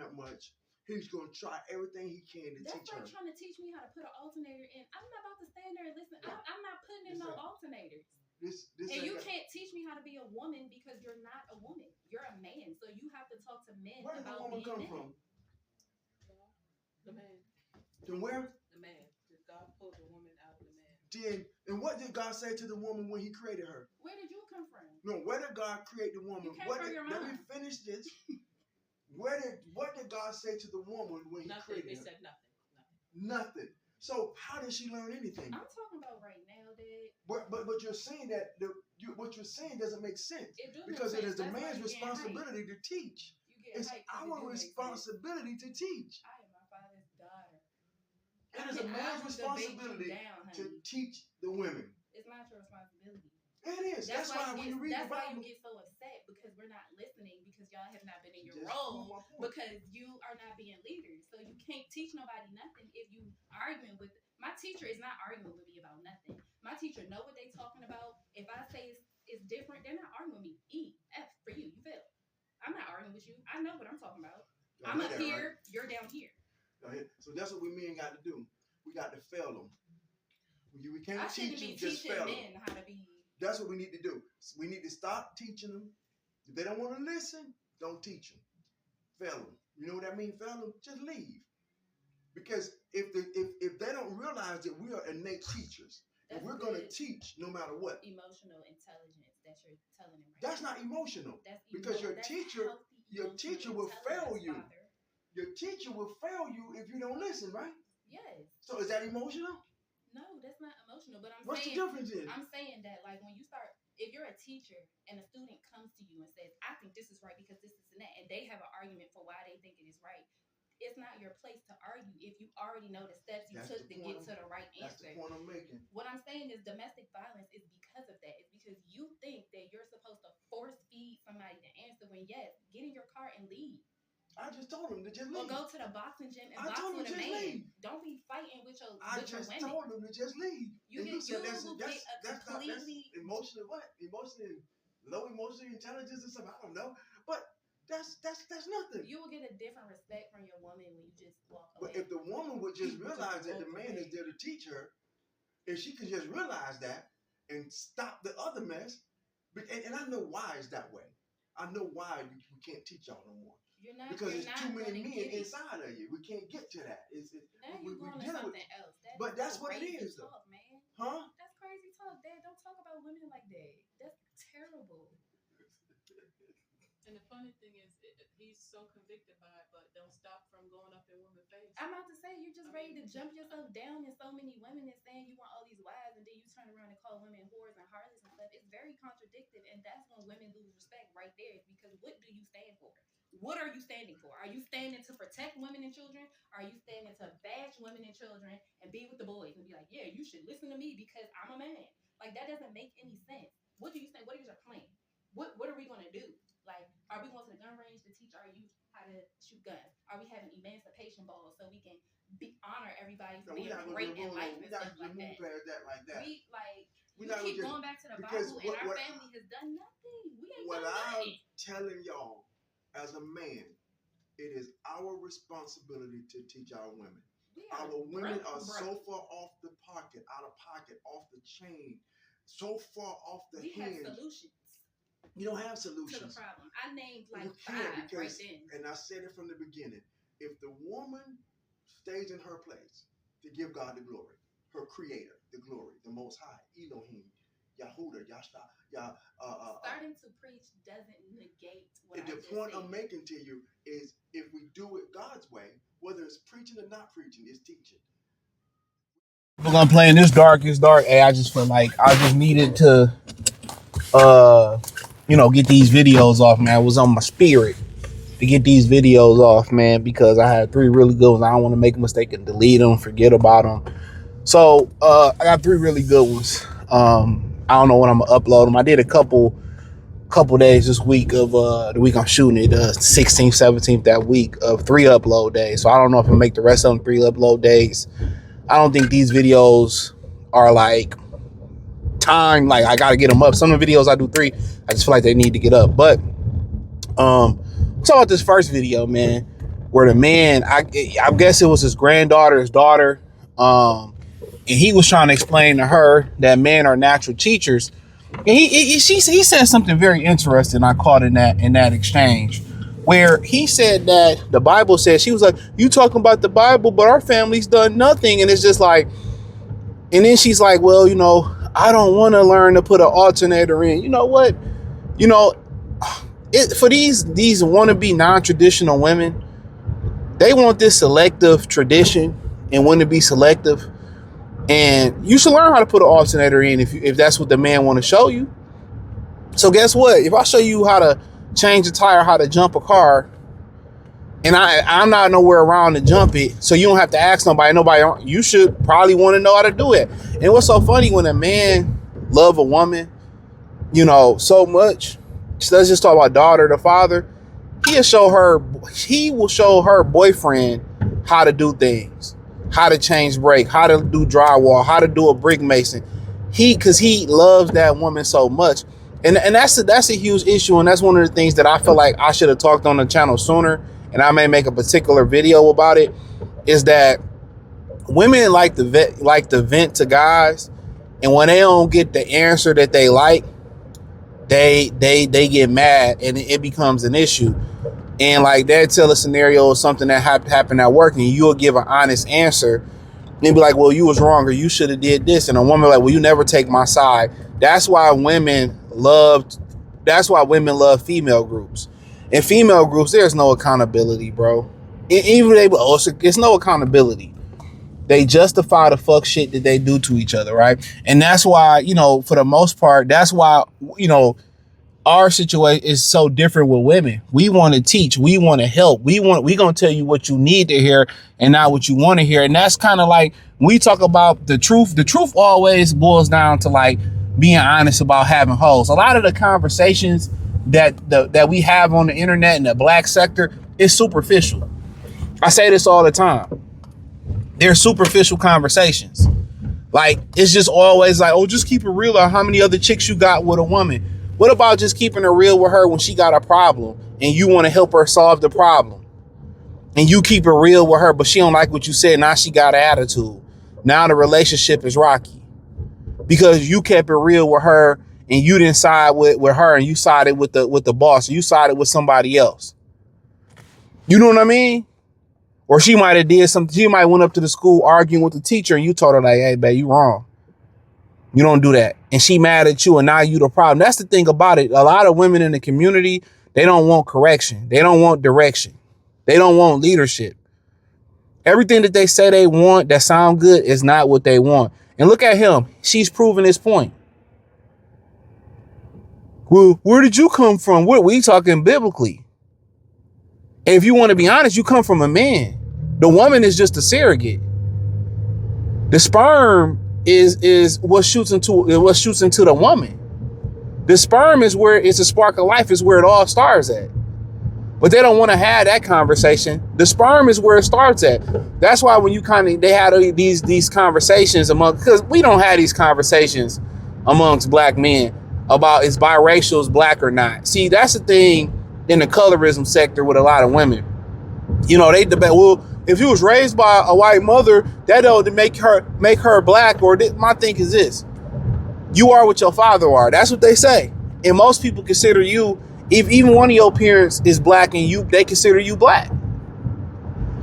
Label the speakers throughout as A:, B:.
A: that much, he's going to try everything he can to teach her.
B: That's like trying to teach me how to put an alternator in. I'm not about to stand there and listen.
A: Yeah.
B: I'm not putting in no alternators.
A: This
B: and you can't teach me how to be a woman because you're not a woman. You're a man. So you have to talk to men
A: Where did the
B: about
A: woman
B: being
A: come
B: men.
A: from?
C: The man.
A: From where?
C: The man. God pulled the woman out of the man.
A: And what did God say to the woman when he created her?
B: Where did you come from?
A: No, where did God create the woman?
B: You came from your
A: let
B: mom.
A: me finish this. What did God say to the woman when he created her?
C: He said nothing.
A: Nothing. So how did she learn anything?
B: I'm talking about right now, Dad.
A: But you're saying that what you're saying doesn't make sense. Because it is the man's responsibility to teach. It's our responsibility to teach.
B: I am my father's daughter.
A: It is a man's responsibility to teach the women.
B: It's not your responsibility.
A: It is. That's why when you read the Bible,
B: you get so upset because we're not listening because y'all have not been in your role because you are not being leaders. So you can't teach nobody nothing if you arguing with. My teacher is not arguing with me about nothing. My teacher know what they talking about. If I say it's different, they're not arguing with me. E, F for you. You feel? I'm not arguing with you. I know what I'm talking about. I'm up here. Right? You're down here.
A: So that's what we men got to do. We got to fail them. We can't teach them, just fail them.
B: How to be.
A: That's what we need to do. We need to stop teaching them. If they don't want to listen, don't teach them. Fail them. You know what I mean? Fail them. Just leave. Because if they don't realize that we are innate teachers, and we're going to teach no matter what.
B: Emotional intelligence that you're telling them. Right
A: that's
B: now.
A: Not emotional.
B: That's
A: because your teacher will fail you.
B: Father.
A: Your teacher will fail you if you don't listen, right?
B: Yes.
A: So is that emotional?
B: No, that's not emotional. But
A: what's the difference in?
B: I'm saying that like when you start, if you're a teacher and a student comes to you and says, I think this is right because this is and that, and they have an argument for why they think it is right, it's not your place to argue if you already know the steps you took to get to the right answer.
A: That's the point I'm making.
B: What I'm saying is domestic violence is because of that. It's because you think that you're supposed to force feed somebody the answer when yes, get in your car and leave.
A: I just told him to just leave.
B: Or go to the boxing gym and box with a man.
A: Leave.
B: Don't be fighting with your women.
A: I just told him to just leave.
B: You said that's
A: emotional. What? Emotional, low emotional intelligence and stuff. I don't know, but that's nothing.
B: You will get a different respect from your woman when you just walk
A: But
B: away.
A: if the woman would just realize that the man is there to teach her, if she could just realize that and stop the other mess, and I know why it's that way. I know why we can't teach y'all no more. Because there's too many men inside of you. We can't get to that.
B: Now you're going to something else.
A: But that's what it is, though.
B: Talk, man.
A: Huh?
B: That's crazy talk, Dad. Don't talk about women like that. That's terrible.
C: And the funny thing is, he's so convicted by it, but don't stop from going up in women's face.
B: I'm about to say, you're just ready to jump yourself down in so many women and saying you want all these wives, and then you turn around and call women whores and harlots and stuff. It's very contradictory, and that's when women lose respect right there. Because what do you stand for? What are you standing for? Are you standing to protect women and children? Are you standing to bash women and children and be with the boys and be like, yeah, you should listen to me because I'm a man? Like, that doesn't make any sense. What do you think? What is your plan? What are we going to do? Like, are we going to the gun range to teach our youth how to shoot guns? Are we having emancipation balls so we can honor everybody for being great in life and stuff like that? We keep going back to the Bible and our family has done nothing. We ain't done nothing.
A: I'm telling y'all, as a man, it is our responsibility to teach our women. Our women are so far off the pocket, out of pocket, off the chain, so far off the hinge.
B: We have solutions.
A: You don't have solutions
B: to the problem. I named like 5 right then.
A: And I said it from the beginning. If the woman stays in her place to give God the glory, her creator, the glory, the most high, Elohim, Yahuda, Yashta,
B: starting to preach doesn't negate what I
A: the point I'm making to you is if we do it God's way, whether it's preaching or not preaching, it's teaching.
D: We're gonna play in this dark. Hey, I just feel like I just needed to get these videos off, man. It was on my spirit to get these videos off, man, because I had 3 really good ones. I don't want to make a mistake and delete them, forget about them. So I got 3 really good ones. I don't know when I'm gonna upload them. I did a couple days this week of the week I'm shooting it, 16th, 17th that week of 3 upload days. So I don't know if I'm gonna make the rest of them 3 upload days. I don't think these videos are like time, like I gotta get them up. Some of the videos I do 3, I just feel like they need to get up. But talk about this first video, man. where the man, I guess it was his granddaughter's daughter, and he was trying to explain to her that men are natural teachers. And he said something very interesting. I caught in that exchange, where he said that the Bible says, she was like, "You talking about the Bible, but our family's done nothing." And it's just like, and then she's like, "Well, you know, I don't want to learn to put an alternator in." You know what? You know, for these wannabe non-traditional women, they want this selective tradition and want to be selective. And you should learn how to put an alternator in if that's what the man want to show you. So guess what? If I show you how to change a tire, how to jump a car, and I'm not nowhere around to jump it, so you don't have to ask nobody, you should probably want to know how to do it. And what's so funny, when a man love a woman, you know, so much, so let's just talk about daughter to father, he will show her boyfriend how to do things, how to change brake, how to do drywall, how to do a brick mason. Because he loves that woman so much. And that's a huge issue. And that's one of the things that I feel like I should have talked on the channel sooner. And I may make a particular video about it, is that women like to vent to guys. And when they don't get the answer that they like, they get mad and it becomes an issue. And like they'll tell a scenario or something that happened at work, and you'll give an honest answer. And they'll be like, "Well, you was wrong, or you should have did this." And a woman like, "Well, you never take my side." That's why women love female groups. In female groups, there's no accountability, bro. It's no accountability. They justify the fuck shit that they do to each other, right? And that's why, you know, for the most part, that's why, you know, our situation is so different with women. We want to teach. We want to help. We going to tell you what you need to hear and not what you want to hear. And that's kind of like, when we talk about the truth always boils down to like being honest about having hoes. A lot of the conversations that we have on the internet in the black sector is superficial. I say this all the time. They're superficial conversations. Like, it's just always like, "Oh, just keep it real on how many other chicks you got with a woman." What about just keeping it real with her when she got a problem and you want to help her solve the problem? And you keep it real with her, but she don't like what you said. Now she got an attitude. Now the relationship is rocky because you kept it real with her and you didn't side with her, and you sided with the boss. You sided with somebody else. You know what I mean? Or she might have did something. She might went up to the school arguing with the teacher, and you told her like, "Hey, babe, you wrong. You don't do that." And she mad at you, and now you the problem. That's the thing about it. A lot of women in the community, they don't want correction. They don't want direction. They don't want leadership. Everything that they say they want that sound good is not what they want. And look at him. She's proving his point. Well, where did you come from? We talking biblically. And if you want to be honest, you come from a man. The woman is just a surrogate. The sperm is what shoots into the woman. The sperm is where it's a spark of life, is where it all starts at. But they don't want to have that conversation. The sperm is where it starts at. That's why when they had these conversations because we don't have these conversations amongst black men about is biracials black or not. See, that's the thing in the colorism sector with a lot of women. You know, they debate, well, if you was raised by a white mother, that don't make her black. Or my thing is this: you are what your father are. That's what they say. And most people consider you, if even one of your parents is black and they consider you black.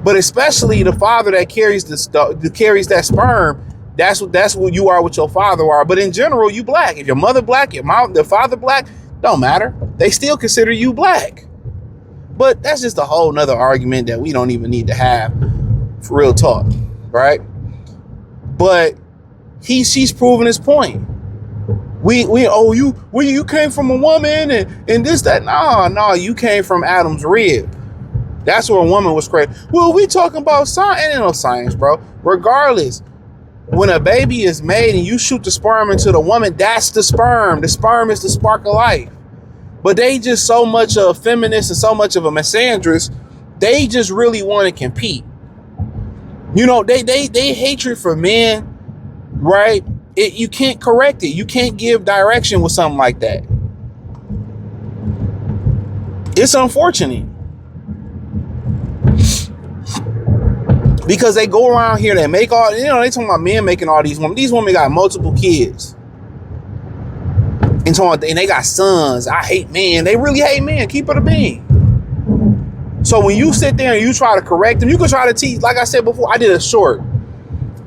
D: But especially the father that carries that sperm, that's what you are, what your father are. But in general, you black. If your mother black, the father black, don't matter. They still consider you black. But that's just a whole nother argument that we don't even need to have, for real talk, right? But she's proving his point. You came from a woman and this, that. No, you came from Adam's rib. That's where a woman was created. Well, we talking about science. Ain't no science, bro. Regardless, when a baby is made and you shoot the sperm into the woman, that's the sperm. The sperm is the spark of life. But they just so much of a feminist and so much of a misandrist, they just really want to compete. You know, they hatred for men, right? You can't correct it. You can't give direction with something like that. It's unfortunate. Because they go around here, they make all, they talking about men making all these women. These women got multiple kids. And they got sons. I hate men. They really hate men. Keep it a bean. So when you sit there and you try to correct them, you can try to teach. Like I said before, I did a short.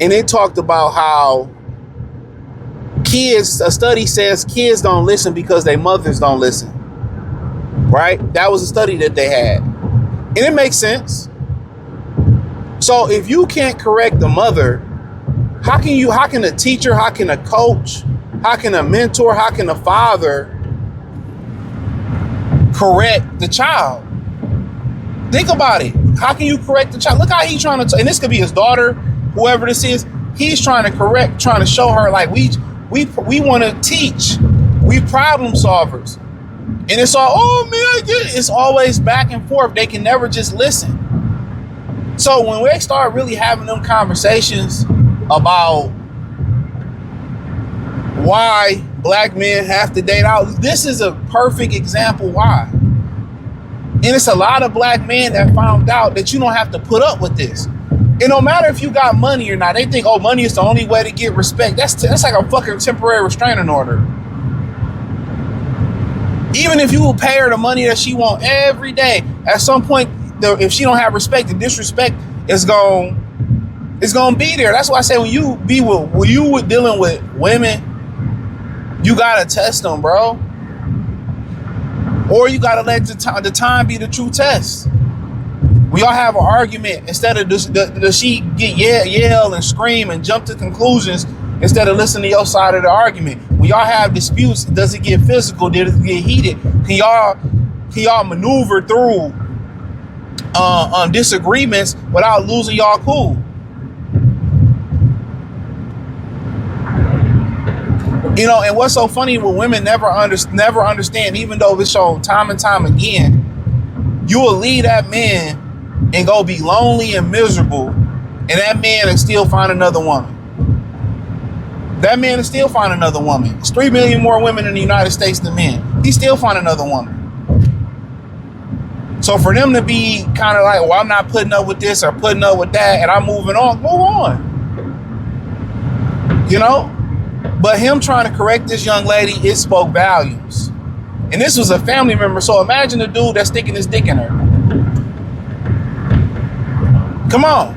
D: And it talked about how a study says kids don't listen because their mothers don't listen. Right? That was a study that they had. And it makes sense. So if you can't correct the mother, how can a teacher, how can a coach, how can a mentor, how can a father correct the child? Think about it. How can you correct the child? Look how he's trying to, and this could be his daughter, whoever this is. He's trying to show her like we want to teach. We problem solvers. And it's all, oh man, I get it. It's always back and forth. They can never just listen. So when we start really having them conversations about why black men have to date out, this is a perfect example why. And it's a lot of black men that found out that you don't have to put up with this. It don't matter if you got money or not. They think, oh, money is the only way to get respect. That's like a fucking temporary restraining order. Even if you will pay her the money that she want every day, at some point, if she don't have respect, the disrespect is gonna be there. That's why I say when you dealing with women, you gotta test them, bro. Or you gotta let the time be the true test. We all have an argument. Instead of does she get yell and scream and jump to conclusions instead of listening to your side of the argument? When y'all have disputes, does it get physical? Does it get heated? Can y'all maneuver through disagreements without losing y'all cool? And what's so funny when women never understand, even though it's shown time and time again, you will leave that man and go be lonely and miserable, and that man will still find another woman. That man will still find another woman. There's 3 million more women in the United States than men. He still find another woman. So for them to be kind of like, well, I'm not putting up with this or putting up with that, and I'm moving on, move on. But him trying to correct this young lady, it spoke volumes. And this was a family member, so imagine the dude that's sticking his dick in her. Come on.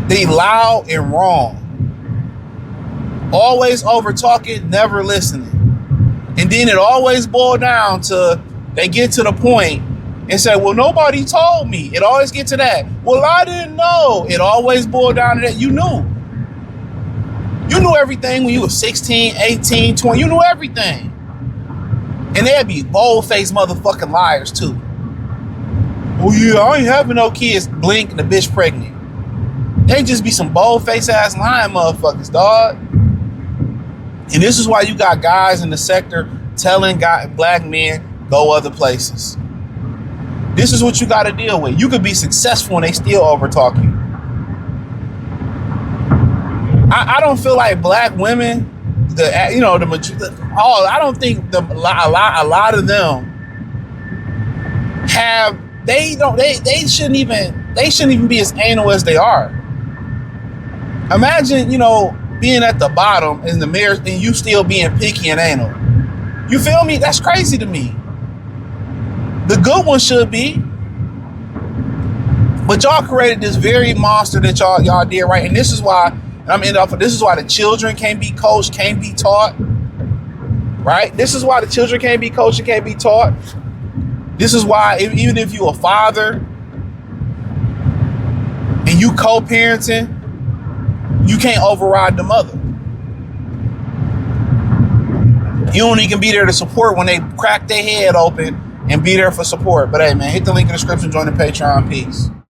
D: They loud and wrong. Always over talking, never listening. And then it always boiled down to, they get to the point and say, well, nobody told me. It always get to that. Well, I didn't know. It always boiled down to that. You knew. You knew everything when you were 16, 18, 20. You knew everything. And they'd be bold-faced motherfucking liars, too. Oh, yeah, I ain't having no kids. Blink and the bitch pregnant. They just be some bold-faced ass lying motherfuckers, dog. And this is why you got guys in the sector telling black men, go other places. This is what you got to deal with. You could be successful and they still overtalk you. I don't feel like black women, I don't think a lot of them have. They shouldn't even be as anal as they are. Imagine, being at the bottom in the mirror and you still being picky and anal. You feel me? That's crazy to me. The good one should be. But y'all created this very monster that y'all did, right? And this is why this is why the children can't be coached, can't be taught. Right? This is why the children can't be coached and can't be taught. This is why even if you're a father and you co-parenting, you can't override the mother. You only can be there to support when they crack their head open and be there for support. But hey, man, hit the link in the description, join the Patreon. Peace.